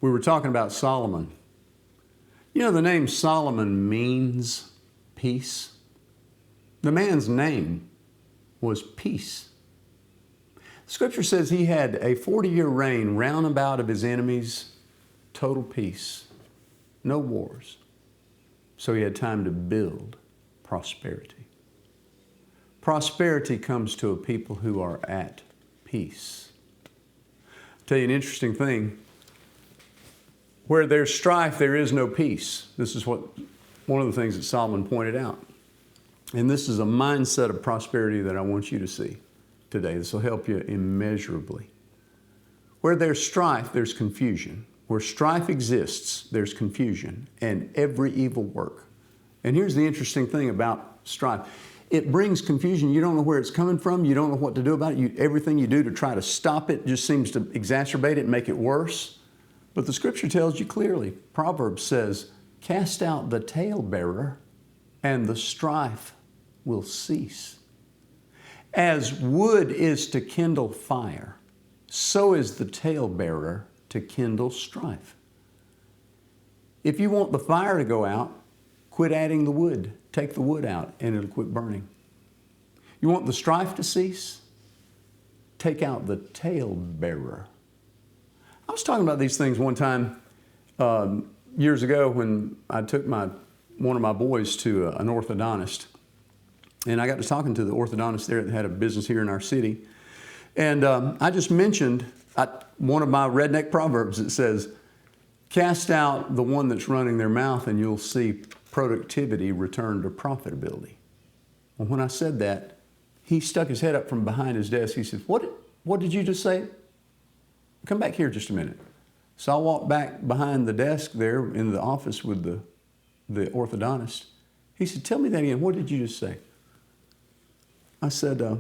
We were talking about Solomon. You know, the name Solomon means peace. The man's name was peace. Scripture says he had a 40-year reign round about of his enemies, total peace, no wars. So he had time to build prosperity. Prosperity comes to a people who are at peace. I'll tell you an interesting thing. Where there's strife, there is no peace. This is one of the things that Solomon pointed out. And this is a mindset of prosperity that I want you to see today. This will help you immeasurably. Where there's strife, there's confusion. Where strife exists, there's confusion and every evil work. And here's the interesting thing about strife. It brings confusion. You don't know where it's coming from. You don't know what to do about it. Everything you do to try to stop it just seems to exacerbate it and make it worse. But the scripture tells you clearly, Proverbs says, cast out the talebearer and the strife will cease. As wood is to kindle fire, so is the talebearer to kindle strife. If you want the fire to go out, quit adding the wood. Take the wood out and it'll quit burning. You want the strife to cease? Take out the talebearer. I was talking about these things one time years ago when I took one of my boys to an orthodontist. And I got to talking to the orthodontist there that had a business here in our city. And I just mentioned one of my redneck proverbs that says, cast out the one that's running their mouth and you'll see productivity return to profitability. Well, when I said that, he stuck his head up from behind his desk. He said, what did you just say? Come back here just a minute. So I walked back behind the desk there in the office with the orthodontist. He said, tell me that again. What did you just say? I said, I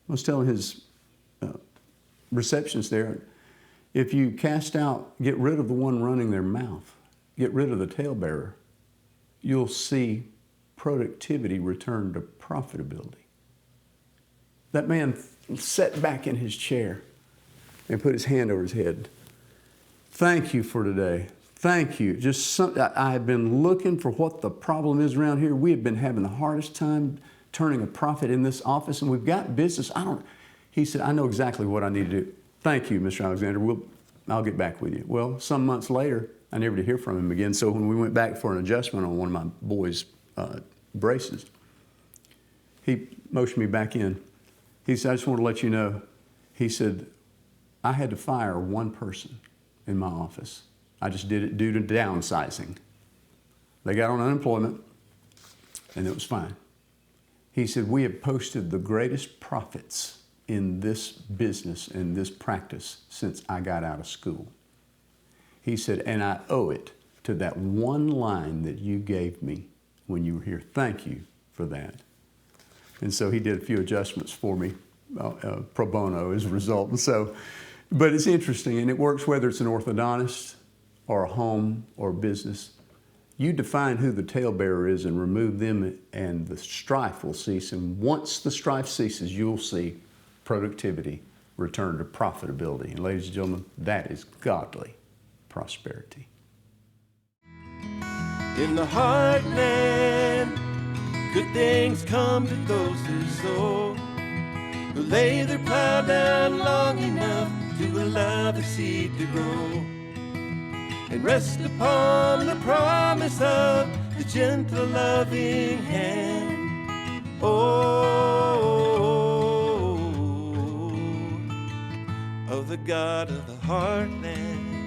was telling his receptionist there, if you get rid of the one running their mouth, get rid of the talebearer, you'll see productivity return to profitability. That man sat back in his chair and put his hand over his head. Thank you for today. Thank you. I have been looking for what the problem is around here. We have been having the hardest time turning a profit in this office, and we've got business. He said, I know exactly what I need to do. Thank you, Mr. Alexander. I'll get back with you. Well, some months later, I never did hear from him again. So when we went back for an adjustment on one of my boys' braces, he motioned me back in. He said, I just want to let you know, he said, I had to fire one person in my office. I just did it due to downsizing. They got on unemployment, and it was fine. He said, we have posted the greatest profits in this business and this practice since I got out of school. He said, and I owe it to that one line that you gave me when you were here. Thank you for that. And so he did a few adjustments for me, pro bono as a result. And so, but it's interesting, and it works whether it's an orthodontist or a home or a business. You define who the talebearer is and remove them, and the strife will cease. And once the strife ceases, you'll see productivity return to profitability. And ladies and gentlemen, that is godly prosperity. In the heartland, good things come to those who sow, who lay their plow down long enough to allow the seed to grow, and rest upon the promise of the gentle, loving hand. Oh, of the God of the heartland.